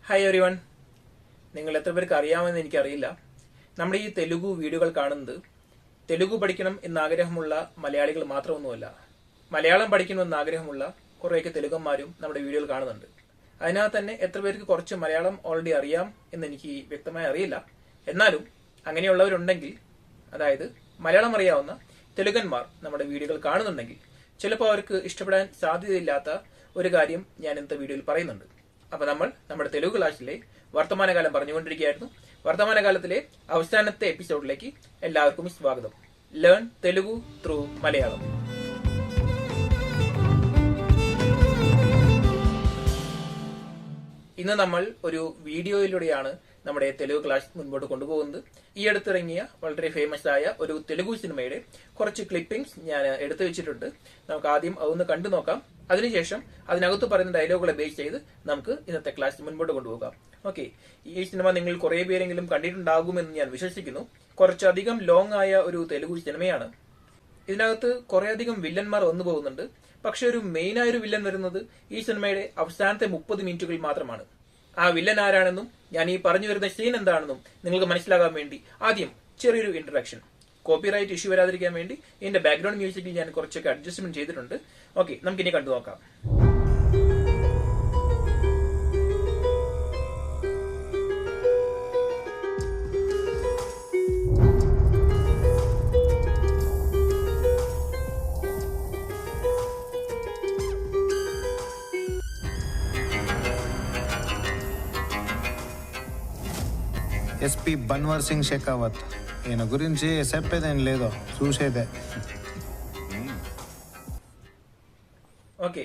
Hi everyone. നിങ്ങൾ എത്ര പേർക്ക് അറിയാമെന്ന് എനിക്കറിയില്ല. നമ്മുടെ ഈ തെലുഗു വീഡിയോകൾ കാണുന്നത് തെലുഗു പഠിക്കണം എന്നാഗ്രഹമുള്ള മലയാളികൾ മാത്രമൊന്നുമല്ല, മലയാളം പഠിക്കണമെന്ന് ആഗ്രഹമുള്ള കുറേയൊക്കെ തെലുഗന്മാരും നമ്മുടെ വീഡിയോകൾ കാണുന്നുണ്ട്. അതിനകത്ത് തന്നെ എത്ര പേർക്ക് കുറച്ച് മലയാളം ഓൾറെഡി അറിയാം എന്ന് എനിക്ക് വ്യക്തമായി അറിയില്ല. എന്നാലും അങ്ങനെയുള്ളവരുണ്ടെങ്കിൽ, അതായത് മലയാളം അറിയാവുന്ന തെലുഗന്മാർ നമ്മുടെ വീഡിയോകൾ കാണുന്നുണ്ടെങ്കിൽ ചിലപ്പോൾ അവർക്ക് ഇഷ്ടപ്പെടാൻ സാധ്യതയില്ലാത്ത ഒരു കാര്യം ഞാൻ ഇന്നത്തെ വീഡിയോയിൽ പറയുന്നുണ്ട്. അപ്പൊ നമ്മൾ നമ്മുടെ തെലുഗു ക്ലാസ്സിലെ വർത്തമാനകാലം പറഞ്ഞുകൊണ്ടിരിക്കുകയായിരുന്നു. വർത്തമാനകാലത്തിലെ അവസാനത്തെ എപ്പിസോഡിലേക്ക് എല്ലാവർക്കും സ്വാഗതം. Learn Telugu through Malayalam. ഇന്ന് നമ്മൾ ഒരു വീഡിയോയിലൂടെയാണ് നമ്മുടെ തെലുഗു ക്ലാസ് മുൻപോട്ട് കൊണ്ടുപോകുന്നത്. ഈ അടുത്തിറങ്ങിയ വളരെ ഫേമസ് ആയ ഒരു തെലുഗു സിനിമയുടെ കുറച്ച് ക്ലിപ്പിംഗ്സ് ഞാൻ എടുത്തു വെച്ചിട്ടുണ്ട്. നമുക്ക് ആദ്യം അതൊന്ന് കണ്ടു നോക്കാം. അതിനുശേഷം അതിനകത്ത് പറയുന്ന ഡയലോഗുകളെ ബേസ് ചെയ്ത് നമുക്ക് ഇന്നത്തെ ക്ലാസ് മുൻപോട്ട് കൊണ്ടുപോകാം. ഓക്കെ, ഈ സിനിമ നിങ്ങൾ കുറെ പേരെങ്കിലും കണ്ടിട്ടുണ്ടാകുമെന്ന് ഞാൻ വിശ്വസിക്കുന്നു. കുറച്ചധികം ലോങ് ആയ ഒരു തെലുഗു സിനിമയാണ്. ഇതിനകത്ത് കുറേയധികം വില്ലന്മാർ വന്നു പോകുന്നുണ്ട്. പക്ഷെ ഒരു മെയിൻ ആയ ഒരു വില്ലൻ വരുന്നത് ഈ സിനിമയുടെ അവസാനത്തെ 30 മിനിറ്റുകളിൽ മാത്രമാണ്. ആ വില്ലൻ ആരാണെന്നും ഞാൻ ഈ പറഞ്ഞു വരുന്ന സീൻ എന്താണെന്നും നിങ്ങൾക്ക് മനസ്സിലാകാൻ വേണ്ടി ആദ്യം ചെറിയൊരു ഇൻട്രഡക്ഷൻ. കോപ്പിറൈറ്റ് ഇഷ്യൂ വരാതിരിക്കാൻ വേണ്ടി ഇതിന്റെ ബാക്ക്ഗ്രൗണ്ട് മ്യൂസിക്കിൽ ഞാൻ കുറച്ചൊക്കെ അഡ്ജസ്റ്റ്മെന്റ് ചെയ്തിട്ടുണ്ട്. ഓക്കെ, നമുക്കിനി കണ്ടു നോക്കാം. ఎస్పీ బన్వర్ సింగ్ షెకావత్. ఈయన గురించి చెప్పేదేం లేదో, చూసేదే. ഓക്കെ,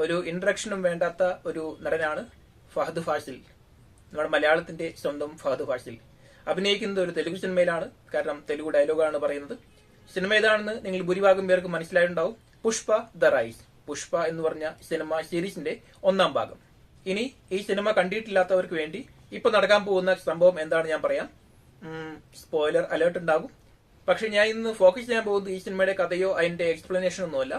ഒരു ഇൻട്രഡക്ഷനും വേണ്ടാത്ത ഒരു നടനാണ് ഫഹദ് ഫാസിൽ, നമ്മുടെ മലയാളത്തിന്റെ സ്വന്തം ഫഹദ് ഫാസിൽ. അഭിനയിക്കുന്നത് ഒരു തെലുഗു സിനിമയിലാണ്, കാരണം തെലുഗു ഡയലോഗാണ് പറയുന്നത്. സിനിമ ഏതാണെന്ന് നിങ്ങൾ ഭൂരിഭാഗം പേർക്ക് മനസ്സിലായിട്ടുണ്ടാവും. Pushpa the rice. പുഷ്പ എന്ന് പറഞ്ഞ സിനിമ സീരീസിന്റെ 1ാം ഭാഗം. ഇനി ഈ സിനിമ കണ്ടിട്ടില്ലാത്തവർക്ക് വേണ്ടി ഇപ്പൊ നടക്കാൻ പോകുന്ന സംഭവം എന്താണ് ഞാൻ പറയാം. സ്പോയിലർ അലേർട്ട് ഉണ്ടാകും. പക്ഷെ ഞാൻ ഇന്ന് ഫോക്കസ് ചെയ്യാൻ പോകുന്നത് ഈ സിനിമയുടെ കഥയോ അതിന്റെ എക്സ്പ്ലനേഷൻ ഒന്നുമല്ല.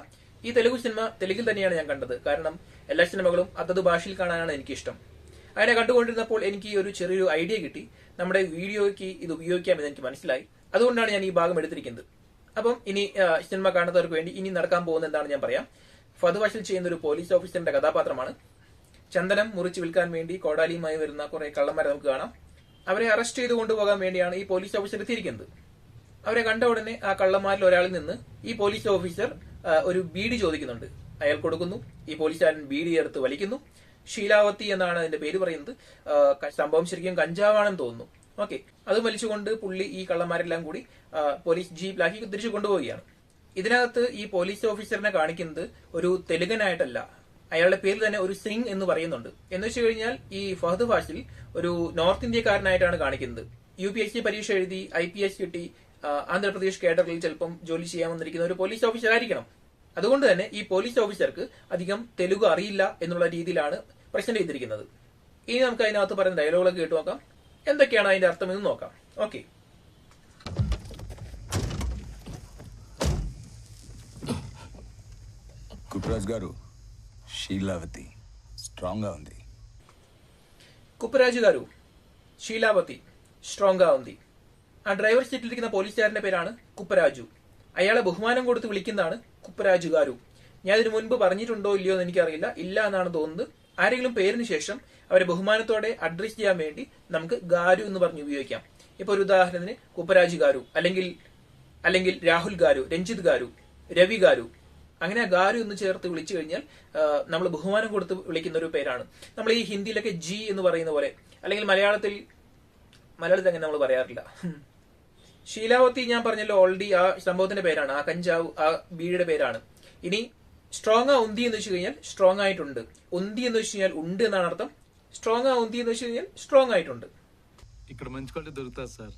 ഈ തെലുഗു സിനിമ തെലുങ്കിൽ തന്നെയാണ് ഞാൻ കണ്ടത്. കാരണം എല്ലാ സിനിമകളും അതത് ഭാഷയിൽ കാണാനാണ് എനിക്കിഷ്ടം. അങ്ങനെ കണ്ടുകൊണ്ടിരുന്നപ്പോൾ എനിക്ക് ഒരു ചെറിയൊരു ഐഡിയ കിട്ടി. നമ്മുടെ വീഡിയോയ്ക്ക് ഇത് ഉപയോഗിക്കാമെന്ന് എനിക്ക് മനസ്സിലായി. അതുകൊണ്ടാണ് ഞാൻ ഈ ഭാഗം എടുത്തിരിക്കുന്നത്. അപ്പം ഇനി സിനിമ കാണുന്നവർക്ക് വേണ്ടി ഇനി നടക്കാൻ പോകുന്നത് എന്താണ് ഞാൻ പറയാം. ഫഹദ് ഫാസിൽ ചെയ്യുന്ന ഒരു പോലീസ് ഓഫീസറിന്റെ കഥാപാത്രമാണ്. ചന്ദനം മുറിച്ച് വിൽക്കാൻ വേണ്ടി കോടാലിയുമായി വരുന്ന കുറെ കള്ളന്മാരെ നമുക്ക് കാണാം. അവരെ അറസ്റ്റ് ചെയ്ത് കൊണ്ടുപോകാൻ വേണ്ടിയാണ് ഈ പോലീസ് ഓഫീസർ എത്തിയിരിക്കുന്നത്. അവരെ കണ്ട ഉടനെ ആ കള്ളന്മാരിൽ ഒരാളിൽ നിന്ന് ഈ പോലീസ് ഓഫീസർ ഒരു ബീഡി ചോദിക്കുന്നുണ്ട്. അയാൾ കൊടുക്കുന്നു. ഈ പോലീസുകാരൻ ബീഡി എടുത്ത് വലിക്കുന്നു. ഷീലാവതി എന്നാണ് അതിന്റെ പേര് പറയുന്നത്. സംഭവം ശരിക്കും കഞ്ചാവാണെന്ന് തോന്നുന്നു. ഓക്കെ, അത് വലിച്ചുകൊണ്ട് പുള്ളി ഈ കള്ളന്മാരെല്ലാം കൂടി പോലീസ് ജീപ്പിലാക്കി തിരിച്ചു കൊണ്ടുപോവുകയാണ്. ഇതിനകത്ത് ഈ പോലീസ് ഓഫീസറിനെ കാണിക്കുന്നത് ഒരു തെലുങ്കനായിട്ടല്ല. അയാളുടെ പേര് തന്നെ ഒരു സിംഗ് എന്ന് പറയുന്നുണ്ട്. എന്ന് വെച്ച് കഴിഞ്ഞാൽ ഈ ഫഹദ് ഫാസിൽ ഒരു നോർത്ത് ഇന്ത്യക്കാരനായിട്ടാണ് കാണിക്കുന്നത്. UPSC പരീക്ഷ എഴുതി IPS കിട്ടി ആന്ധ്രാപ്രദേശ് കേഡറിൽ ചിലപ്പം ജോലി ചെയ്യാൻ വന്നിരിക്കുന്ന ഒരു പോലീസ് ഓഫീസർ ആയിരിക്കണം. അതുകൊണ്ട് തന്നെ ഈ പോലീസ് ഓഫീസർക്ക് അധികം തെലുഗു അറിയില്ല എന്നുള്ള രീതിയിലാണ് പ്രസന്റ് ചെയ്തിരിക്കുന്നത്. ഇനി നമുക്ക് അതിനകത്ത് പറയുന്ന ഡയലോഗുകളൊക്കെ കേട്ടു നോക്കാം. എന്തൊക്കെയാണ് അതിന്റെ അർത്ഥം എന്ന് നോക്കാം. ഓക്കെ, కుప్రాజ్ గారు, షీలావతి స్ట్రాంగ్ గా ఉంది. കുപ്പരാജു ഗാരു, ഷീലാവതി സ്ട്രോങ് గా ఉంది. ആ ഡ്രൈവർ സീറ്റിലിരിക്കുന്ന പോലീസുകാരന്റെ പേരാണ് കുപ്പരാജു. അയാളെ ബഹുമാനം കൊടുത്ത് വിളിക്കുന്നതാണ് കുപ്പരാജു ഗാരു. ഞാൻ ഇതിനു മുൻപ് പറഞ്ഞിട്ടുണ്ടോ ഇല്ലയോ എന്ന് എനിക്കറിയില്ല. ഇല്ല എന്നാണ് തോന്നുന്നത്. ആരെങ്കിലും പേരിന് ശേഷം അവരെ ബഹുമാനത്തോടെ അഡ്രസ് ചെയ്യാൻ വേണ്ടി നമുക്ക് ഗാരു എന്ന് പറഞ്ഞ് ഉപയോഗിക്കാം. ഇപ്പൊ ഒരു ഉദാഹരണത്തിന് കുപ്പരാജു ഗാരു, അല്ലെങ്കിൽ രാഹുൽ ഗാരു, രഞ്ജിത്ത് ഗാരു, രവി ഗാരു. അങ്ങനെ ഗാരു എന്ന് ചേർത്ത് വിളിച്ചു കഴിഞ്ഞാൽ നമ്മൾ ബഹുമാനം കൊടുത്ത് വിളിക്കുന്ന ഒരു പേരാണ്. നമ്മൾ ഈ ഹിന്ദിയിലൊക്കെ ജി എന്ന് പറയുന്ന പോലെ, അല്ലെങ്കിൽ മലയാളത്തിൽ അങ്ങനെ നമ്മൾ പറയാറില്ല. ഷീലാവതി ഞാൻ പറഞ്ഞല്ലോ ഓൾറെഡി ആ സംഭവത്തിന്റെ പേരാണ്, ആ കഞ്ചാവ്, ആ ബീഡിയുടെ പേരാണ്. ഇനി സ്ട്രോങ് ആ ഉന്തി എന്ന് വെച്ച് കഴിഞ്ഞാൽ സ്ട്രോങ് ആയിട്ടുണ്ട്. ഉന്തി എന്ന് വെച്ച് കഴിഞ്ഞാൽ ഉണ്ട് എന്നാണ് അർത്ഥം. സ്ട്രോങ് ആ ഉന്തി എന്ന് വെച്ച് കഴിഞ്ഞാൽ സ്ട്രോങ് ആയിട്ടുണ്ട്. ఇక్కడ మంచి క్వాలిటీ దొరుకుతుంది సార్.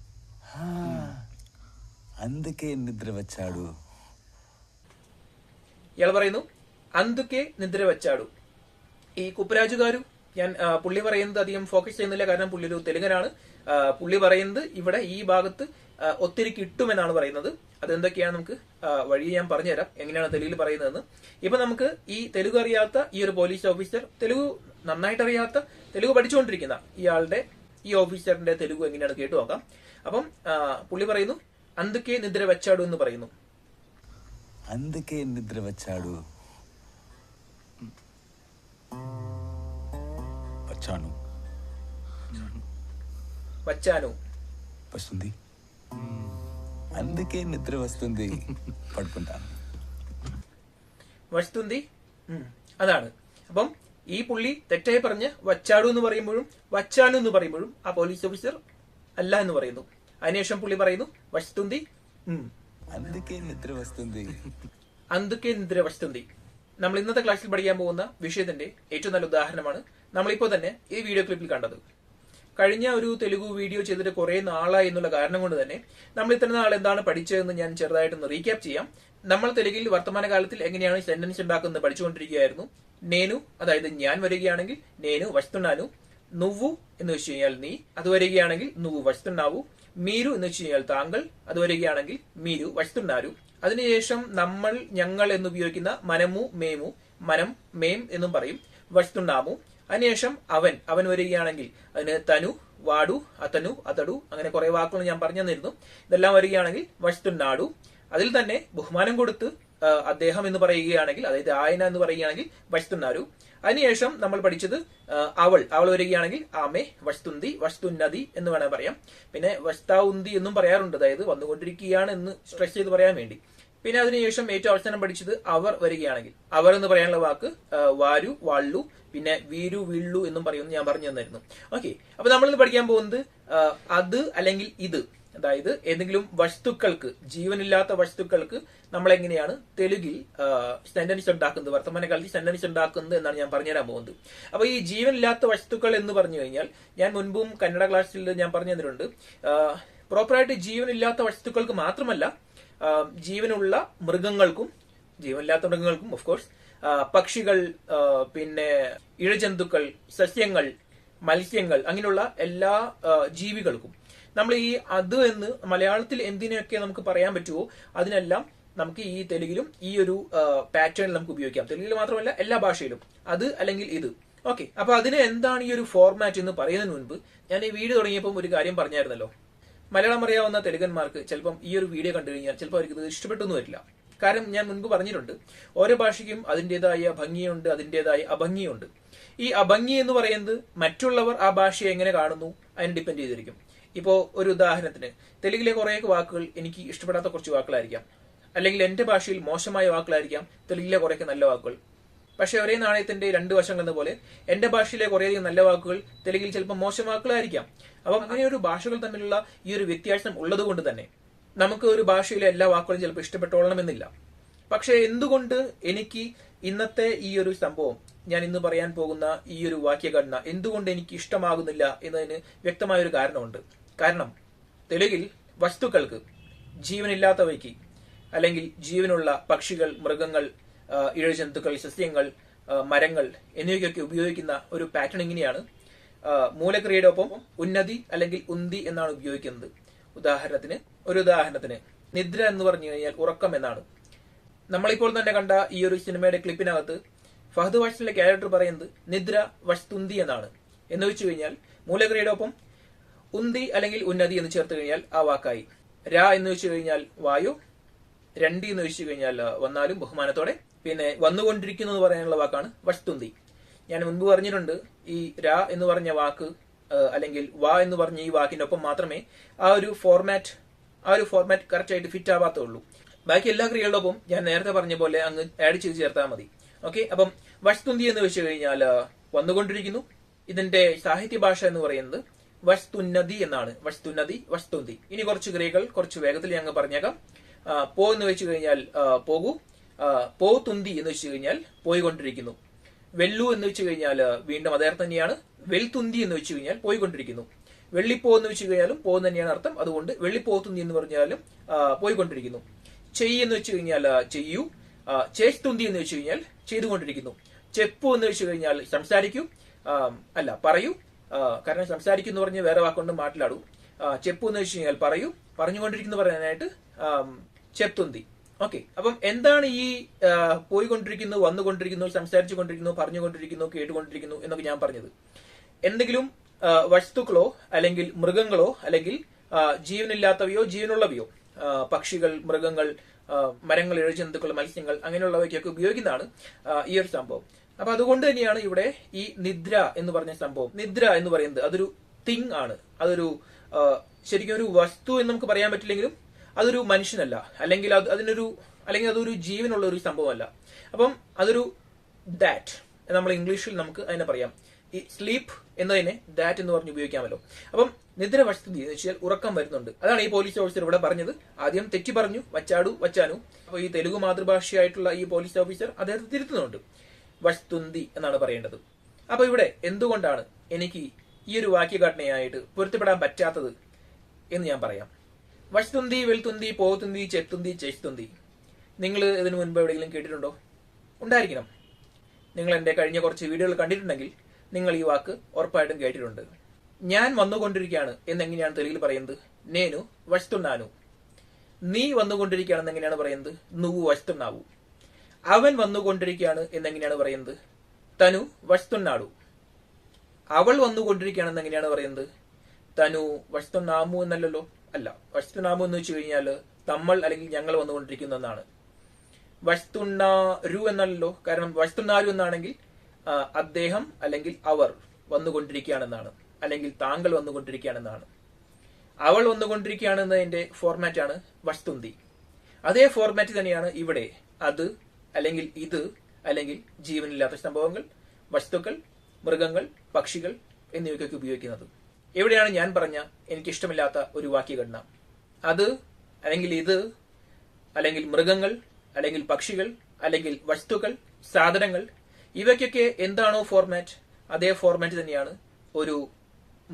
అందుకే నిద్ర వచ్చాడు. ഇയാൾ പറയുന്നു അന്തുക്കെ നിദ്ര വെച്ചാടു. ഈ കുപ്പരാജു ഗാരു, ഞാൻ പുള്ളി പറയുന്നത് അധികം ഫോക്കസ് ചെയ്യുന്നില്ല, കാരണം പുള്ളി ഒരു തെലുങ്കനാണ്. പുള്ളി പറയുന്നത് ഇവിടെ ഈ ഭാഗത്ത് ഒത്തിരി കിട്ടുമെന്നാണ് പറയുന്നത്. അതെന്തൊക്കെയാണ് നമുക്ക് വഴി ഞാൻ പറഞ്ഞുതരാം, എങ്ങനെയാണ് തെലുങ്കിൽ പറയുന്നതെന്ന്. ഇപ്പൊ നമുക്ക് ഈ തെലുങ്ക് അറിയാത്ത ഈ ഒരു പോലീസ് ഓഫീസർ, തെലുങ്ക് നന്നായിട്ട് അറിയാത്ത, തെലുങ്ക് പഠിച്ചുകൊണ്ടിരിക്കുന്ന ഈ ഓഫീസറിന്റെ തെലുങ്ക് എങ്ങനെയാണ് കേട്ടു നോക്കാം. അപ്പം പുള്ളി പറയുന്നു, అందుకే నిద్ర వచ్చాడు എന്ന് പറയുന്നു. అందుకే నిద్ర వచ్చాడు. వచ్చాను. వచ్చాను వస్తుంది. అందుకే నిద్ర వస్తుంది. పడుకుంటాను. വസ്തുന്തി അതാണ്. അപ്പം ഈ പുള്ളി തെറ്റായി പറഞ്ഞ് വച്ചാടു എന്ന് പറയുമ്പോഴും വച്ചാനു എന്ന് പറയുമ്പോഴും ആ പോലീസ് ഓഫീസർ അല്ല എന്ന് പറയുന്നു. അതിനുശേഷം പുള്ളി പറയുന്നു വസ്തുന്തി అందుకే నిద్ర వస్తుంది. అందుకే നിദ്ര വസ്തുന്തി. നമ്മൾ ഇന്നത്തെ ക്ലാസ്സിൽ പഠിക്കാൻ പോകുന്ന വിഷയത്തിന്റെ ഏറ്റവും നല്ല ഉദാഹരണമാണ് നമ്മളിപ്പോ തന്നെ ഈ വീഡിയോ ക്ലിപ്പിൽ കണ്ടത്. കഴിഞ്ഞ ഒരു തെലുഗു വീഡിയോ ചെയ്തിട്ട് കുറെ നാളായി എന്നുള്ള കാരണം കൊണ്ട് തന്നെ നമ്മൾ ഇത്ര നാൾ എന്താണ് പഠിച്ചതെന്ന് ഞാൻ ചെറുതായിട്ടൊന്ന് റീക്യാപ്പ് ചെയ്യാം. നമ്മൾ തെലുങ്കിൽ വർത്തമാനകാലത്തിൽ എങ്ങനെയാണ് സെന്റൻസ് ഉണ്ടാക്കുന്നത് പഠിച്ചുകൊണ്ടിരിക്കുകയായിരുന്നു. നേനു, അതായത് ഞാൻ വരികയാണെങ്കിൽ നേനു വസ്തുനാനു, നുവു എന്ന് വെച്ച് കഴിഞ്ഞാൽ നീ, അത് വരികയാണെങ്കിൽ നുവു വസ്തുനാവു, മീരു എന്ന് വെച്ച് കഴിഞ്ഞാൽ താങ്കൾ, അത് വരികയാണെങ്കിൽ മീരു വസ്തുനാരു. അതിനുശേഷം നമ്മൾ, ഞങ്ങൾ എന്ന് ഉപയോഗിക്കുന്ന മനമു മേമു, മനം മേം എന്നും പറയും, വസ്തുനാമു. അതിനുശേഷം അവൻ വരികയാണെങ്കിൽ അതിന് തനു, വാടു, അതനു, അതടു, അങ്ങനെ കുറെ വാക്കുകൾ ഞാൻ പറഞ്ഞു തന്നിരുന്നു. ഇതെല്ലാം വരികയാണെങ്കിൽ വസ്തുനാടു. അതിൽ തന്നെ ബഹുമാനം കൊടുത്ത് അദ്ദേഹം എന്ന് പറയുകയാണെങ്കിൽ, അതായത് ആയന എന്ന് പറയുകയാണെങ്കിൽ വസ്തുനാരു. അതിനുശേഷം നമ്മൾ പഠിച്ചത് അവൾ വരികയാണെങ്കിൽ ആമേ വസ്തുന്തി, വസ്തുന്നതി എന്ന് വേണമെങ്കിൽ പറയാം. പിന്നെ വസ്താവുന്തി എന്നും പറയാറുണ്ട്, അതായത് വന്നുകൊണ്ടിരിക്കുകയാണ് എന്ന് സ്ട്രെസ് ചെയ്ത് പറയാൻ വേണ്ടി. പിന്നെ അതിനുശേഷം ഏറ്റവും അവസാനം പഠിച്ചത് അവർ വരികയാണെങ്കിൽ അവർ എന്ന് പറയാനുള്ള വാക്ക് വാരു, വാള്ളു, പിന്നെ വീരു, വിള്ളു എന്നും പറയുമെന്ന് ഞാൻ പറഞ്ഞു തന്നിരുന്നു. ഓക്കെ, അപ്പൊ നമ്മളിന്ന് പഠിക്കാൻ പോകുന്നത് അത് അല്ലെങ്കിൽ ഇത്, അതായത് ഏതെങ്കിലും വസ്തുക്കൾക്ക്, ജീവനില്ലാത്ത വസ്തുക്കൾക്ക് നമ്മൾ എങ്ങനെയാണ് തെലുങ്കിൽ സെന്റൻസ് ഉണ്ടാക്കുന്നത്, വർത്തമാനകാലത്തിൽ സെന്റൻസ് ഉണ്ടാക്കുന്നത് എന്നാണ് ഞാൻ പറഞ്ഞുതരാൻ പോകുന്നത്. അപ്പൊ ഈ ജീവനില്ലാത്ത വസ്തുക്കൾ എന്ന് പറഞ്ഞു കഴിഞ്ഞാൽ, ഞാൻ മുൻപും കന്നഡ ക്ലാസ്സിൽ ഞാൻ പറഞ്ഞു തന്നിട്ടുണ്ട്, പ്രോപ്പറായിട്ട് ജീവനില്ലാത്ത വസ്തുക്കൾക്ക് മാത്രമല്ല, ജീവനുള്ള മൃഗങ്ങൾക്കും, ജീവനില്ലാത്ത മൃഗങ്ങൾക്കും ഓഫ് കോഴ്സ്, പക്ഷികൾ, പിന്നെ ഇഴജന്തുക്കൾ, സസ്യങ്ങൾ, മത്സ്യങ്ങൾ, അങ്ങനെയുള്ള എല്ലാ ജീവികൾക്കും നമ്മൾ ഈ അത് എന്ന് മലയാളത്തിൽ എന്തിനൊക്കെ നമുക്ക് പറയാൻ പറ്റുമോ അതിനെല്ലാം നമുക്ക് ഈ തെലുങ്കിലും ഈ ഒരു പാറ്റേണിൽ നമുക്ക് ഉപയോഗിക്കാം. തെലുങ്കിൽ മാത്രമല്ല എല്ലാ ഭാഷയിലും അത് അല്ലെങ്കിൽ ഇത്. ഓക്കെ, അപ്പൊ അതിന് എന്താണ് ഈ ഒരു ഫോർമാറ്റ് എന്ന് പറയുന്നതിന് മുൻപ് ഞാൻ ഈ വീഡിയോ തുടങ്ങിയപ്പോൾ ഒരു കാര്യം പറഞ്ഞായിരുന്നല്ലോ. മലയാളം അറിയാവുന്ന തെലുങ്കന്മാർക്ക് ചിലപ്പം ഈ ഒരു വീഡിയോ കണ്ടു കഴിഞ്ഞാൽ ചിലപ്പോൾ അവർക്ക് ഇത് ഇഷ്ടപ്പെട്ടൊന്നും വരില്ല. കാരണം ഞാൻ മുൻപ് പറഞ്ഞിട്ടുണ്ട്, ഓരോ ഭാഷയ്ക്കും അതിൻ്റെതായ ഭംഗിയുണ്ട്, അതിൻ്റെതായ അഭംഗിയുണ്ട്. ഈ അഭംഗി എന്ന് പറയുന്നത് മറ്റുള്ളവർ ആ ഭാഷയെ എങ്ങനെ കാണുന്നു അതിനെ ഡിപ്പെൻഡ് ചെയ്തിരിക്കും. ഇപ്പോ ഒരു ഉദാഹരണത്തിന്, തെലുങ്കിലെ കുറെ വാക്കുകൾ എനിക്ക് ഇഷ്ടപ്പെടാത്ത കുറച്ച് വാക്കുകളായിരിക്കാം, അല്ലെങ്കിൽ എന്റെ ഭാഷയിൽ മോശമായ വാക്കുകളായിരിക്കാം തെലുങ്കിലെ കുറേയൊക്കെ നല്ല വാക്കുകൾ. പക്ഷെ ഒരേ നാണയത്തിന്റെ രണ്ട് വശങ്ങൾ എന്ന പോലെ എന്റെ ഭാഷയിലെ കുറേയധികം നല്ല വാക്കുകൾ തെലുങ്കിൽ ചിലപ്പോൾ മോശം വാക്കുകളായിരിക്കാം. അപ്പം അങ്ങനെ ഒരു ഭാഷകൾ തമ്മിലുള്ള ഈ ഒരു വ്യത്യാസം ഉള്ളത് കൊണ്ട് തന്നെ നമുക്ക് ഒരു ഭാഷയിലെ എല്ലാ വാക്കുകളും ചിലപ്പോൾ ഇഷ്ടപ്പെട്ടോളണമെന്നില്ല. പക്ഷെ എന്തുകൊണ്ട് എനിക്ക് ഇന്നത്തെ ഈ ഒരു സംഭവം, ഞാൻ ഇന്ന് പറയാൻ പോകുന്ന ഈ ഒരു വാക്യഘടന എന്തുകൊണ്ട് എനിക്ക് ഇഷ്ടമാകുന്നില്ല എന്നതിന് വ്യക്തമായ ഒരു കാരണമുണ്ട്. കാരണം തെലുങ്കിൽ വസ്തുക്കൾക്ക്, ജീവനില്ലാത്തവയ്ക്ക് അല്ലെങ്കിൽ ജീവനുള്ള പക്ഷികൾ, മൃഗങ്ങൾ, ഇഴജന്തുക്കൾ, സസ്യങ്ങൾ, മരങ്ങൾ എന്നിവയ്ക്കൊക്കെ ഉപയോഗിക്കുന്ന ഒരു പാറ്റേൺ ഇങ്ങനെയാണ്. മൂലക്രിയയുടെ ഒപ്പം ഉന്നതി അല്ലെങ്കിൽ ഉന്തി എന്നാണ് ഉപയോഗിക്കുന്നത്. ഒരു ഉദാഹരണത്തിന് നിദ്ര എന്ന് പറഞ്ഞു കഴിഞ്ഞാൽ ഉറക്കം എന്നാണ്. നമ്മളിപ്പോൾ തന്നെ കണ്ട ഈ ഒരു സിനിമയുടെ ക്ലിപ്പിനകത്ത് ഫഹദ് ഫാസിലിന്റെ ക്യാരക്ടർ പറയുന്നത് നിദ്ര വസ്തുന്തി എന്നാണ്. എന്ന് വെച്ച് കഴിഞ്ഞാൽ മൂലക്രിയയുടെ ഒപ്പം ഉന്തി അല്ലെങ്കിൽ ഉന്നതി എന്ന് ചേർത്ത് കഴിഞ്ഞാൽ ആ വാക്കായി. രാ എന്ന് വെച്ച് കഴിഞ്ഞാൽ വായു, രണ്ടി എന്ന് വെച്ച് കഴിഞ്ഞാൽ വന്നാലും ബഹുമാനത്തോടെ, പിന്നെ വന്നുകൊണ്ടിരിക്കുന്നു എന്ന് പറയാനുള്ള വാക്കാണ് വസ്തുന്തി. ഞാൻ മുൻപ് പറഞ്ഞിട്ടുണ്ട്, ഈ രാ എന്ന് പറഞ്ഞ വാക്ക് അല്ലെങ്കിൽ വാ എന്ന് പറഞ്ഞ ഈ വാക്കിന്റെ ഒപ്പം മാത്രമേ ആ ഒരു ഫോർമാറ്റ് കറക്റ്റ് ആയിട്ട് ഫിറ്റ് ആവാത്തുള്ളൂ. ബാക്കി എല്ലാ ക്രിയകളുടെ ഒപ്പം ഞാൻ നേരത്തെ പറഞ്ഞ പോലെ അങ്ങ് ആഡ് ചെയ്ത് ചേർത്താൽ മതി. ഓക്കെ, അപ്പം വസ്തുന്തി എന്ന് വെച്ച് കഴിഞ്ഞാൽ വന്നുകൊണ്ടിരിക്കുന്നു. ഇതിന്റെ സാഹിത്യ ഭാഷ എന്ന് പറയുന്നത് വസ്തുന്നതി എന്നാണ്. വസ്തുന്നതി, വസ്തുന്തി. ഇനി കുറച്ച് ക്രിയകൾ കുറച്ച് വേഗത്തിൽ ഞങ്ങൾ പറഞ്ഞേക്കാം. പോ എന്ന് വെച്ച് കഴിഞ്ഞാൽ പോകൂ, പോ തുന്തി എന്ന് വെച്ച് കഴിഞ്ഞാൽ പോയിക്കൊണ്ടിരിക്കുന്നു. വെല്ലു എന്ന് വെച്ച് കഴിഞ്ഞാൽ വീണ്ടും അതേർത്ഥം തന്നെയാണ്. വെൽതുന്തി എന്ന് വെച്ച് കഴിഞ്ഞാൽ പോയിക്കൊണ്ടിരിക്കുന്നു. വെള്ളിപ്പോ എന്ന് വെച്ച് കഴിഞ്ഞാലും പോകുന്ന തന്നെയാണ് അർത്ഥം. അതുകൊണ്ട് വെള്ളിപ്പോത്തുന്തി എന്ന് പറഞ്ഞാലും പോയിക്കൊണ്ടിരിക്കുന്നു. ചെയ് എന്ന് വെച്ച് കഴിഞ്ഞാൽ ചെയ്യൂ. ചേസ്തുന്തി എന്ന് വെച്ച് കഴിഞ്ഞാൽ ചെയ്തുകൊണ്ടിരിക്കുന്നു. ചെപ്പു എന്ന് വെച്ച് കഴിഞ്ഞാൽ സംസാരിക്കൂ, പറയൂ. കാരണം സംസാരിക്കൂ എന്ന് പറഞ്ഞ് വേറെ വാക്കുകൊണ്ട് മാറ്റിലാടൂ. ചെപ്പു എന്ന് വെച്ച് കഴിഞ്ഞാൽ പറയൂ, പറഞ്ഞുകൊണ്ടിരിക്കുന്നു പറയാനായിട്ട് ചെപ്തുന്തി. ഓക്കെ, അപ്പം എന്താണ് ഈ പോയിക്കൊണ്ടിരിക്കുന്നു, വന്നുകൊണ്ടിരിക്കുന്നു, സംസാരിച്ചു കൊണ്ടിരിക്കുന്നു, പറഞ്ഞുകൊണ്ടിരിക്കുന്നു, കേട്ടുകൊണ്ടിരിക്കുന്നു എന്നൊക്കെ ഞാൻ പറഞ്ഞത്? എന്തെങ്കിലും വസ്തുക്കളോ അല്ലെങ്കിൽ മൃഗങ്ങളോ അല്ലെങ്കിൽ ജീവനില്ലാത്തവയോ ജീവനുള്ളവയോ, പക്ഷികൾ, മൃഗങ്ങൾ, മരങ്ങൾ, ഇഴജന്തുക്കൾ, മത്സ്യങ്ങൾ, അങ്ങനെയുള്ളവയ്ക്കൊക്കെ ഉപയോഗിക്കുന്നതാണ് ഈ ഒരു സംഭവം. അപ്പൊ അതുകൊണ്ട് തന്നെയാണ് ഇവിടെ ഈ നിദ്ര എന്ന് പറഞ്ഞ സംഭവം. നിദ്ര എന്ന് പറയുന്നത് അതൊരു തിങ് ആണ്. അതൊരു ശരിക്കും ഒരു വസ്തു എന്ന് നമുക്ക് പറയാൻ പറ്റില്ലെങ്കിലും അതൊരു മനുഷ്യനല്ല, അല്ലെങ്കിൽ അതൊരു ജീവനുള്ള ഒരു സംഭവമല്ല. അപ്പം അതൊരു ദാറ്റ് നമ്മൾ ഇംഗ്ലീഷിൽ നമുക്ക് അതിനെ പറയാം. ഈ സ്ലീപ്പ് എന്നതിനെ ദാറ്റ് എന്ന് പറഞ്ഞ് ഉപയോഗിക്കാമല്ലോ. അപ്പം നിദ്ര വസ്തുതി എന്ന് വെച്ചാൽ ഉറക്കം വരുന്നുണ്ട്. അതാണ് ഈ പോലീസ് ഓഫീസർ ഇവിടെ പറഞ്ഞത്. ആദ്യം തെറ്റി പറഞ്ഞു, വച്ചാനു. അപ്പൊ ഈ തെലുഗു മാതൃഭാഷയായിട്ടുള്ള ഈ പോലീസ് ഓഫീസർ അദ്ദേഹത്തെ തിരുത്തുന്നുണ്ട്. വസ്തുന്തി എന്നാണ് പറയേണ്ടത്. അപ്പൊ ഇവിടെ എന്തുകൊണ്ടാണ് എനിക്ക് ഈ ഒരു വാക്യഘടനയായിട്ട് പൊരുത്തപ്പെടാൻ പറ്റാത്തത് എന്ന് ഞാൻ പറയാം. വസ്തുന്തി, വെൽത്തുന്തി, പോത്തുന്തി, ചെത്തുന്തി, ചേസ്തുന്തി, നിങ്ങൾ ഇതിനു മുൻപ് എവിടെയെങ്കിലും കേട്ടിട്ടുണ്ടോ? ഉണ്ടായിരിക്കണം. നിങ്ങൾ എന്റെ കഴിഞ്ഞ കുറച്ച് വീഡിയോകൾ കണ്ടിട്ടുണ്ടെങ്കിൽ നിങ്ങൾ ഈ വാക്ക് ഉറപ്പായിട്ടും കേട്ടിട്ടുണ്ട്. ഞാൻ വന്നുകൊണ്ടിരിക്കുകയാണ് എന്നെങ്ങനെയാണ് തെലുങ്കിൽ പറയുന്നത്? നേനു വസ്തുന്നാനു. നീ വന്നുകൊണ്ടിരിക്കുകയാണെന്ന് എങ്ങനെയാണ് പറയുന്നത്? നുവു വസ്തുന്നാവു. അവൻ വന്നുകൊണ്ടിരിക്കുകയാണ് എന്നെങ്ങനെയാണ് പറയുന്നത്? തനു വസ്തുന്നാടു. അവൾ വന്നുകൊണ്ടിരിക്കുകയാണെന്ന് എങ്ങനെയാണ് പറയുന്നത്? തനു വസ്തുനാമു എന്നല്ലല്ലോ. അല്ല, വസ്തുനാമു എന്ന് വെച്ച് കഴിഞ്ഞാൽ നമ്മൾ അല്ലെങ്കിൽ ഞങ്ങൾ വന്നുകൊണ്ടിരിക്കുന്നു എന്നാണ്. വസ്തുനാരു എന്നല്ലോ. കാരണം വസ്തുനാരു എന്നാണെങ്കിൽ അദ്ദേഹം അല്ലെങ്കിൽ അവർ വന്നുകൊണ്ടിരിക്കുകയാണെന്നാണ്, അല്ലെങ്കിൽ താങ്കൾ വന്നുകൊണ്ടിരിക്കുകയാണെന്നാണ്. അവൾ വന്നുകൊണ്ടിരിക്കുകയാണെന്നതിന്റെ ഫോർമാറ്റാണ് വസ്തുന്തി. അതേ ഫോർമാറ്റ് തന്നെയാണ് ഇവിടെ അത് അല്ലെങ്കിൽ ഇത് അല്ലെങ്കിൽ ജീവനില്ലാത്ത സംഭവങ്ങൾ, വസ്തുക്കൾ, മൃഗങ്ങൾ, പക്ഷികൾ എന്നിവയ്ക്കൊക്കെ ഉപയോഗിക്കുന്നത്. എവിടെയാണ് ഞാൻ പറഞ്ഞ എനിക്കിഷ്ടമില്ലാത്ത ഒരു വാക്യഘടന? അത് അല്ലെങ്കിൽ ഇത് അല്ലെങ്കിൽ മൃഗങ്ങൾ അല്ലെങ്കിൽ പക്ഷികൾ അല്ലെങ്കിൽ വസ്തുക്കൾ, സാധനങ്ങൾ, ഇവയ്ക്കൊക്കെ എന്താണോ ഫോർമാറ്റ് അതേ ഫോർമാറ്റ് തന്നെയാണ് ഒരു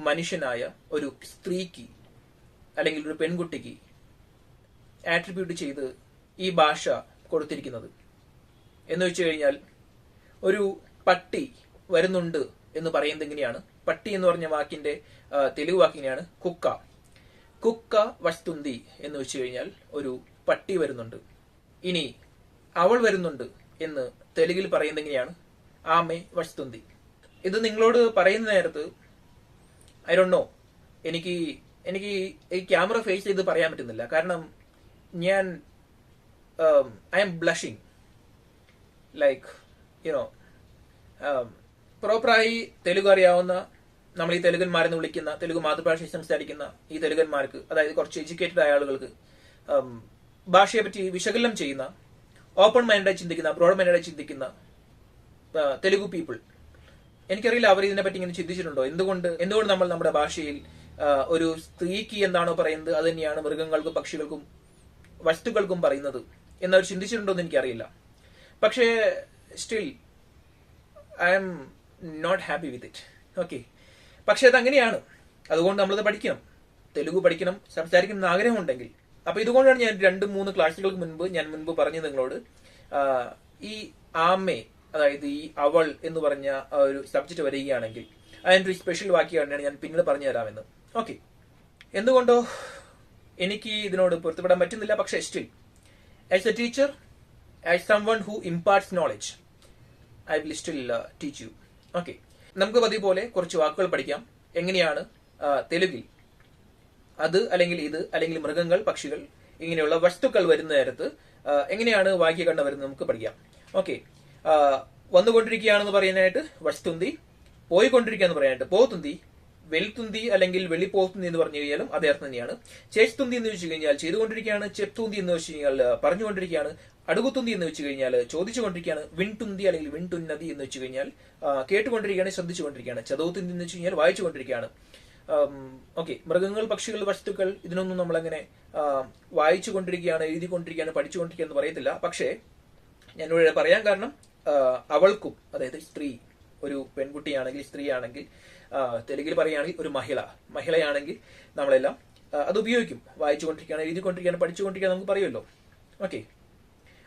മനുഷ്യനായ ഒരു സ്ത്രീക്ക് അല്ലെങ്കിൽ ഒരു പെൺകുട്ടിക്ക് ആട്രിബ്യൂട്ട് ചെയ്ത് ഈ ഭാഷ കൊടുത്തിരിക്കുന്നത്. എന്ന് വെച്ച് കഴിഞ്ഞാൽ ഒരു പട്ടി വരുന്നുണ്ട് എന്ന് പറയുന്നത് എങ്ങനെയാണ്? പട്ടി എന്ന് പറഞ്ഞ വാക്കിന്റെ തെലുഗു വാക്കിനെയാണ് കുക്ക. കുക്ക വസ്തുന്തി എന്ന് വെച്ച് കഴിഞ്ഞാൽ ഒരു പട്ടി വരുന്നുണ്ട്. ഇനി അവൾ വരുന്നുണ്ട് എന്ന് തെലുങ്കിൽ പറയുന്നത് എങ്ങനെയാണ്? ആമെ വസ്തുന്തി. ഇത് നിങ്ങളോട് പറയുന്ന നേരത്ത് ഐ ഡോണ്ട് നോ, എനിക്ക് ഈ ക്യാമറ ഫേസ് ചെയ്ത് പറയാൻ പറ്റുന്നില്ല. കാരണം ഞാൻ ഐ എം ബ്ലഷിങ് ലൈക്ക് പ്രോപ്പറായി തെലുഗു അറിയാവുന്ന, നമ്മൾ ഈ തെലുഗന്മാരെന്ന് വിളിക്കുന്ന, തെലുഗു മാതൃഭാഷയിൽ സംസാരിക്കുന്ന ഈ തെലുഗന്മാർക്ക്, അതായത് കുറച്ച് എഡ്യൂക്കേറ്റഡ് ആയ ആളുകൾക്ക്, ഭാഷയെ പറ്റി വിശകലനം ചെയ്യുന്ന, ഓപ്പൺ മൈൻഡായി ചിന്തിക്കുന്ന, ബ്രോഡ് മൈൻഡായി ചിന്തിക്കുന്ന തെലുഗു പീപ്പിൾ, എനിക്കറിയില്ല അവർ ഇതിനെപ്പറ്റി ഇങ്ങനെ ചിന്തിച്ചിട്ടുണ്ടോ? എന്തുകൊണ്ട് നമ്മൾ നമ്മുടെ ഭാഷയിൽ ഒരു സ്ത്രീക്ക് എന്താണോ പറയുന്നത് അത് തന്നെയാണ് മൃഗങ്ങൾക്കും പക്ഷികൾക്കും വസ്തുക്കൾക്കും പറയുന്നത് എന്നവർ ചിന്തിച്ചിട്ടുണ്ടോ എന്ന് എനിക്കറിയില്ല. പക്ഷേ still I am not happy with it. Okay, പക്ഷെ അതങ്ങനെയാണ്. അതുകൊണ്ട് നമ്മളത് പഠിക്കണം, തെലുഗു പഠിക്കണം, സംസാരിക്കണം എന്ന് ആഗ്രഹമുണ്ടെങ്കിൽ. അപ്പൊ ഇതുകൊണ്ടാണ് ഞാൻ 2-3 ക്ലാസ്സുകൾക്ക് മുൻപ് പറഞ്ഞത് നിങ്ങളോട്, ഈ ആമേ, അതായത് ഈ അവൾ എന്ന് പറഞ്ഞ ഒരു സബ്ജക്ട് വരികയാണെങ്കിൽ അതിൻ്റെ ഒരു സ്പെഷ്യൽ വാക്യമാണ് ഞാൻ പിന്നീട് പറഞ്ഞു തരാമെന്ന്. ഓക്കെ, എന്തുകൊണ്ടോ എനിക്ക് ഇതിനോട് പൊരുത്തപ്പെടാൻ പറ്റുന്നില്ല. പക്ഷേ still as a teacher, as someone who imparts knowledge, I will still teach you. Okay, നമുക്ക് പതിവ് പോലെ കുറച്ച് വാക്കുകൾ പഠിക്കാം. എങ്ങനെയാണ് തെലുങ്കിൽ അത് അല്ലെങ്കിൽ ഇത് അല്ലെങ്കിൽ മൃഗങ്ങൾ, പക്ഷികൾ, ഇങ്ങനെയുള്ള വസ്തുക്കൾ വരുന്ന നേരത്ത് എങ്ങനെയാണ് വാക്യഘടന വരുന്നത് നമുക്ക് പഠിക്കാം. ഓക്കെ, വന്നുകൊണ്ടിരിക്കുകയാണെന്ന് പറയാനായിട്ട് വസ്തുന്തി, പോയിക്കൊണ്ടിരിക്കുക എന്ന് പറയാനായിട്ട് പോത്തുന്തി, വെൽത്തുന്തി അല്ലെങ്കിൽ വെള്ളിപ്പോത്തുന്തി എന്ന് പറഞ്ഞു കഴിഞ്ഞാലും അതേ അർത്ഥം തന്നെയാണ്. ചേസ്തുന്തി എന്ന് വെച്ച് കഴിഞ്ഞാൽ ചെയ്തുകൊണ്ടിരിക്കുകയാണ്. ചെപ്തുന്തി എന്ന് വെച്ച് കഴിഞ്ഞാൽ പറഞ്ഞുകൊണ്ടിരിക്കുകയാണ്. അടുകുത്തുന്തി എന്ന് വെച്ച് കഴിഞ്ഞാൽ ചോദിച്ചുകൊണ്ടിരിക്കുകയാണ്. വിൺതുന്തി അല്ലെങ്കിൽ വിൺതുന്നതി എന്ന് വെച്ച് കഴിഞ്ഞാൽ കേട്ടുകൊണ്ടിരിക്കുകയാണ്, ശ്രദ്ധിച്ചുകൊണ്ടിരിക്കുകയാണ്. ചതവുത്തുന്തി എന്ന് വെച്ച് കഴിഞ്ഞാൽ വായിച്ചുകൊണ്ടിരിക്കുകയാണ്. ഓക്കെ, മൃഗങ്ങൾ, പക്ഷികൾ, വസ്തുക്കൾ, ഇതിനൊന്നും നമ്മളങ്ങനെ വായിച്ചുകൊണ്ടിരിക്കുകയാണ്, എഴുതിക്കൊണ്ടിരിക്കുകയാണ്, പഠിച്ചുകൊണ്ടിരിക്കുകയാണ് എന്ന് പറയത്തില്ല. പക്ഷേ ഞാനിവിടെ പറയാൻ കാരണം അവൾക്കും, അതായത് സ്ത്രീ, ഒരു പെൺകുട്ടിയാണെങ്കിൽ, സ്ത്രീ ആണെങ്കിൽ, തെലുങ്കിൽ പറയുകയാണെങ്കിൽ ഒരു മഹിളയാണെങ്കിൽ നമ്മളെല്ലാം അത് ഉപയോഗിക്കും. വായിച്ചുകൊണ്ടിരിക്കുകയാണ്, എഴുതിക്കൊണ്ടിരിക്കുകയാണ്, പഠിച്ചുകൊണ്ടിരിക്കുകയാണ് നമുക്ക് പറയുമല്ലോ. ഓക്കെ,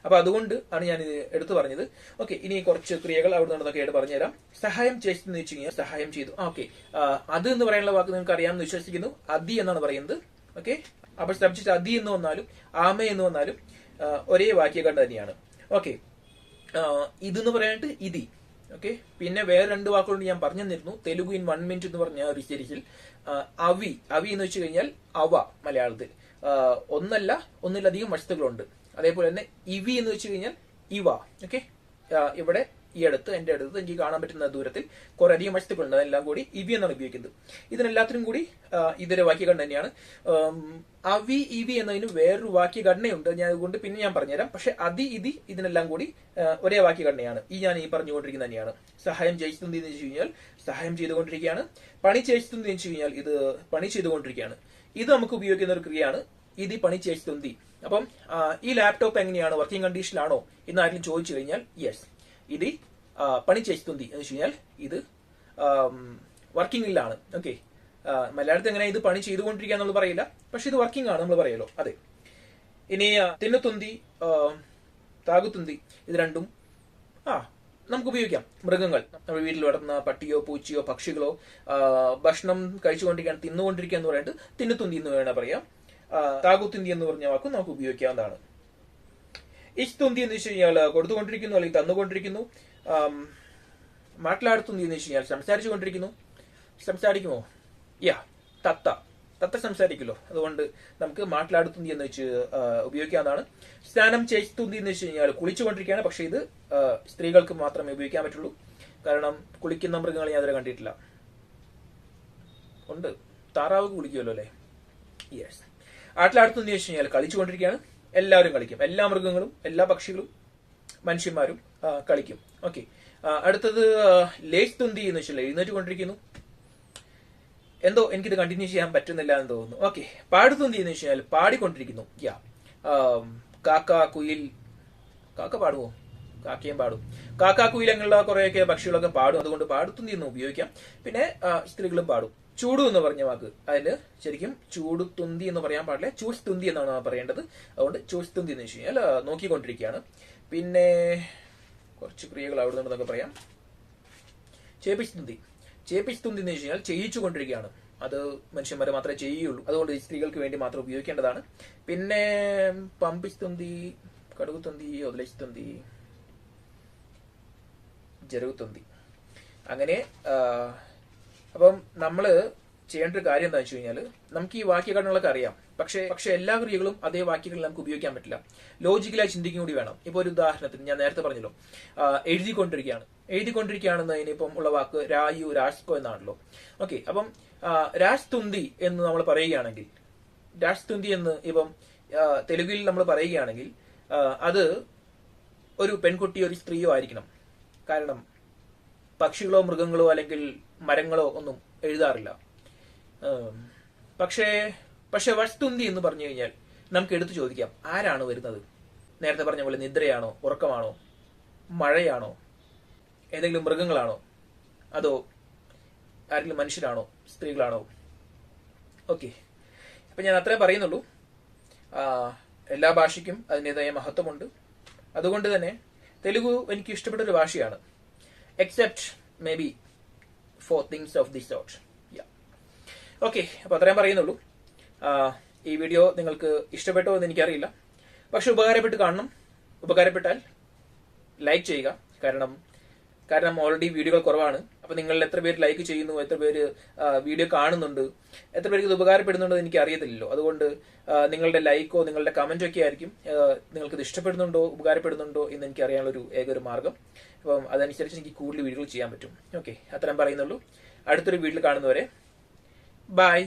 അപ്പൊ അതുകൊണ്ട് ആണ് ഞാൻ ഇത് എടുത്തു പറഞ്ഞത്. ഓക്കെ, ഇനി കുറച്ച് ക്രിയകൾ അവിടെ നിന്നൊക്കെ ആയിട്ട് പറഞ്ഞുതരാം. സഹായം ചെയ്തു എന്ന് വെച്ച് കഴിഞ്ഞാൽ സഹായം ചെയ്തു. ഓക്കെ, അത് എന്ന് പറയാനുള്ള വാക്ക് നിങ്ങൾക്ക് അറിയാമെന്ന് വിശ്വസിക്കുന്നു. അതി എന്നാണ് പറയുന്നത്. ഓക്കെ, അപ്പൊ സബ്ജക്ട് അതി എന്ന് വന്നാലും ആമ എന്ന് വന്നാലും ഒരേ വാക്യഘടന തന്നെയാണ്. ഓക്കെ, ഇതെന്ന് പറയാനായിട്ട് ഇതി. ഓക്കെ, പിന്നെ വേറെ 2 വാക്കുകൊണ്ട് ഞാൻ പറഞ്ഞു തന്നിരുന്നു. തെലുഗു ഇൻ 1 മിനിറ്റ് എന്ന് പറഞ്ഞ ഒരു സീരീസിൽ അവി എന്ന് വെച്ച് കഴിഞ്ഞാൽ അവ മലയാളത്തിൽ ഒന്നിലധികം വസ്തുക്കളുണ്ട്. അതേപോലെ തന്നെ ഇവി എന്ന് വെച്ച് കഴിഞ്ഞാൽ ഇവ. ഓക്കെ, ഇവിടെ ഈ അടുത്ത് എന്റെ അടുത്ത് എനിക്ക് കാണാൻ പറ്റുന്ന ദൂരത്തിൽ കുറെ അധികം വസ്തുക്കളുണ്ട്. അതെല്ലാം കൂടി ഇവി എന്നാണ് ഉപയോഗിക്കുന്നത്. ഇതിനെല്ലാത്തിനും കൂടി ഇതൊരു വാക്യഘടന തന്നെയാണ്. അവി ഇവി എന്നതിന് വേറൊരു വാക്യഘടനയുണ്ട്. ഞാൻ അതുകൊണ്ട് പിന്നെ ഞാൻ പറഞ്ഞുതരാം. പക്ഷെ അതി ഇതി ഇതിനെല്ലാം കൂടി ഒരേ വാക്യഘടനയാണ്. ഞാൻ പറഞ്ഞുകൊണ്ടിരിക്കുന്ന തന്നെയാണ്. സഹായം ചെയ്തുന്തി എന്ന് വെച്ച് കഴിഞ്ഞാൽ സഹായം ചെയ്തുകൊണ്ടിരിക്കുകയാണ്. പണി ചെയ്തുന്തി എന്ന് വെച്ച് കഴിഞ്ഞാൽ ഇത് പണി ചെയ്തുകൊണ്ടിരിക്കുകയാണ്. ഇത് നമുക്ക് ഉപയോഗിക്കുന്ന ഒരു ക്രിയയാണ് ഇത് പണി ചെയ്തുന്തി. അപ്പം ഈ ലാപ്ടോപ്പ് എങ്ങനെയാണ്, വർക്കിംഗ് കണ്ടീഷനിലാണോ എന്ന് ആരെങ്കിലും ചോദിച്ചു കഴിഞ്ഞാൽ യെസ്, ഇത് പണി ചെയ്തുന്തി എന്ന് വെച്ച് കഴിഞ്ഞാൽ ഇത് വർക്കിംഗിലാണ്. ഓക്കെ, മലയാളത്തിൽ എങ്ങനെ ഇത് പണി ചെയ്തുകൊണ്ടിരിക്കുക എന്നുള്ളത് പറയില്ല, പക്ഷെ ഇത് വർക്കിംഗ് ആണ് നമ്മൾ പറയല്ലോ. അതെ. ഇനി തിന്നുത്തുന്തി, താകുത്തുന്തി, ഇത് രണ്ടും നമുക്ക് ഉപയോഗിക്കാം. മൃഗങ്ങൾ, നമ്മൾ വീട്ടിൽ വളർത്തുന്ന പട്ടിയോ പൂച്ചയോ പക്ഷികളോ ഭക്ഷണം കഴിച്ചുകൊണ്ടിരിക്കുകയാണ്, തിന്നുകൊണ്ടിരിക്കുക എന്ന് പറയുന്നത് തിന്നുത്തുന്തി എന്ന് വേണം പറയാം. താകുത്തുന്തി എന്ന് പറഞ്ഞ വാക്കും നമുക്ക് ഉപയോഗിക്കാവുന്നതാണ്. ഇഷ്തുന്തി എന്ന് വെച്ച് കഴിഞ്ഞാൽ കൊടുത്തുകൊണ്ടിരിക്കുന്നു അല്ലെങ്കിൽ തന്നുകൊണ്ടിരിക്കുന്നു. മാట్లాടുത്തുന്തി എന്ന് വെച്ച് കഴിഞ്ഞാൽ സംസാരിച്ചു കൊണ്ടിരിക്കുന്നു. സംസാരിക്കുമോ? തത്ത സംസാരിക്കുമല്ലോ, അതുകൊണ്ട് നമുക്ക് മാట్లాടുത്തുന്തി എന്ന് വെച്ച് ഉപയോഗിക്കാവുന്നതാണ്. സ്നാനം ചെയ്തുന്തി എന്ന് വെച്ച് കഴിഞ്ഞാൽ കുളിച്ചുകൊണ്ടിരിക്കുകയാണ്. പക്ഷെ ഇത് സ്ത്രീകൾക്ക് മാത്രമേ ഉപയോഗിക്കാൻ പറ്റുള്ളൂ. കാരണം കുളിക്കുന്ന മൃഗങ്ങളെ ഞാൻ അതുവരെ കണ്ടിട്ടില്ല. ഉണ്ട്, താറാവ് കുളിക്കുമല്ലോ അല്ലേ? യെസ്. ആട്ടിലാടുത്തുന്തി വെച്ച് കഴിഞ്ഞാൽ കളിച്ചുകൊണ്ടിരിക്കുകയാണ്. എല്ലാവരും കളിക്കും, എല്ലാ മൃഗങ്ങളും എല്ലാ പക്ഷികളും മനുഷ്യന്മാരും കളിക്കും. ഓക്കെ, അടുത്തത് ലേസ് തുന്തി എന്ന് വെച്ചാൽ എഴുന്നേറ്റ് കൊണ്ടിരിക്കുന്നു. എന്തോ എനിക്കിത് കണ്ടിന്യൂ ചെയ്യാൻ പറ്റുന്നില്ല എന്ന് തോന്നുന്നു. ഓക്കെ, പാടുത്തുന്തി എന്ന് വെച്ച് കഴിഞ്ഞാൽ പാടിക്കൊണ്ടിരിക്കുന്നു. കാക്ക കുയിൽ, കാക്ക പാടുമോ? കാക്കയും പാടും. കാക്ക കുയിൽ അങ്ങനെയുള്ള കുറെയൊക്കെ പക്ഷികളൊക്കെ പാടും, അതുകൊണ്ട് പാടുത്തുന്തി എന്ന് ഉപയോഗിക്കാം. പിന്നെ സ്ത്രീകളും പാടും. ചൂടു എന്ന് പറഞ്ഞ വാക്ക് അതിന് ശരിക്കും ചൂടുത്തുന്തി എന്ന് പറയാൻ പാടില്ല, ചൂസ്തുന്തി എന്നാണ് പറയേണ്ടത്. അതുകൊണ്ട് ചൂസ്തുന്തി എന്ന് വെച്ച് കഴിഞ്ഞാൽ നോക്കിക്കൊണ്ടിരിക്കുകയാണ്. പിന്നെ കുറച്ച് ക്രിയകൾ അവിടെ നിന്നൊക്കെ പറയാം. ചേപ്പിസ്തുന്തി എന്ന് വെച്ച് കഴിഞ്ഞാൽ ചെയ്യിച്ചു കൊണ്ടിരിക്കുകയാണ്. അത് മനുഷ്യന്മാരെ മാത്രമേ ചെയ്യുള്ളൂ, അതുകൊണ്ട് സ്ത്രീകൾക്ക് വേണ്ടി മാത്രം ഉപയോഗിക്കേണ്ടതാണ്. പിന്നെ പമ്പിസ്തുന്തി, കടുകുത്തുന്തി, ഒതലസ്തുന്തി, ജరుగుത്തുന്തി. അങ്ങനെ അപ്പം നമ്മള് ചെയ്യേണ്ട ഒരു കാര്യം എന്താ വെച്ച് കഴിഞ്ഞാൽ, നമുക്ക് ഈ വാക്യഘടനകളൊക്കെ അറിയാം, പക്ഷെ എല്ലാ ക്രിയകളും അതേ വാക്യങ്ങളിൽ നമുക്ക് ഉപയോഗിക്കാൻ പറ്റില്ല. ലോജിക്കലായി ചിന്തിക്കും കൂടി വേണം. ഇപ്പൊ ഒരു ഉദാഹരണത്തിന് ഞാൻ നേരത്തെ പറഞ്ഞല്ലോ, എഴുതിക്കൊണ്ടിരിക്കുകയാണെന്ന് ഇപ്പം ഉള്ള വാക്ക് രായു രാഷ്കോ എന്നാണല്ലോ. ഓക്കെ, അപ്പം രാഷ്തുന്തി എന്ന് നമ്മൾ പറയുകയാണെങ്കിൽ, രാഷ്തുന്തി എന്ന് ഇപ്പം തെലുങ്കിൽ നമ്മൾ പറയുകയാണെങ്കിൽ അത് ഒരു പെൺകുട്ടിയോ ഒരു സ്ത്രീയോ ആയിരിക്കണം. കാരണം പക്ഷികളോ മൃഗങ്ങളോ അല്ലെങ്കിൽ മരങ്ങളോ ഒന്നും എഴുതാറില്ല. പക്ഷെ വസ്തുന്തി എന്ന് പറഞ്ഞു കഴിഞ്ഞാൽ നമുക്ക് എടുത്തു ചോദിക്കാം, ആരാണ് വരുന്നത്? നേരത്തെ പറഞ്ഞ പോലെ നിദ്രയാണോ, ഉറക്കമാണോ, മഴയാണോ, ഏതെങ്കിലും മൃഗങ്ങളാണോ, അതോ ആരെങ്കിലും മനുഷ്യരാണോ, സ്ത്രീകളാണോ? ഓക്കെ, അപ്പൊ ഞാൻ അത്രേ പറയുന്നുള്ളൂ. എല്ലാ ഭാഷയ്ക്കും അതിൻ്റെതായ മഹത്വമുണ്ട്. അതുകൊണ്ട് തന്നെ തെലുഗു എനിക്ക് ഇഷ്ടപ്പെട്ട ഒരു ഭാഷയാണ്. Except maybe for things of this sort. Okay, അപ്പൊ അത്രയും പറയുന്നുള്ളൂ. ഈ വീഡിയോ നിങ്ങൾക്ക് ഇഷ്ടപ്പെട്ടോ എന്ന് എനിക്കറിയില്ല, പക്ഷെ ഉപകാരപ്പെട്ട് കാണണം. ഉപകാരപ്പെട്ടാൽ ലൈക്ക് ചെയ്യുക. കാരണം ഓൾറെഡി വീഡിയോകൾ കുറവാണ്. അപ്പൊ നിങ്ങൾ എത്ര പേര് ലൈക്ക് ചെയ്യുന്നു, എത്ര പേര് വീഡിയോ കാണുന്നുണ്ട്, എത്ര പേർക്ക് ഇത് ഉപകാരപ്പെടുന്നുണ്ടോ എന്ന് എനിക്ക് അറിയത്തില്ലല്ലോ. അതുകൊണ്ട് നിങ്ങളുടെ ലൈക്കോ നിങ്ങളുടെ കമന്റോ ഒക്കെ ആയിരിക്കും നിങ്ങൾക്ക് ഇത് ഇഷ്ടപ്പെടുന്നുണ്ടോ ഉപകാരപ്പെടുന്നുണ്ടോ എന്ന് എനിക്ക് അറിയാനുള്ള ഏക മാർഗം. അപ്പം അതനുസരിച്ച് എനിക്ക് കൂടുതൽ വീഡിയോകൾ ചെയ്യാൻ പറ്റും. ഓക്കെ, അത്രയും പറയുന്നുള്ളൂ. അടുത്തൊരു വീഡിയോയിൽ കാണുന്നവരെ ബൈ.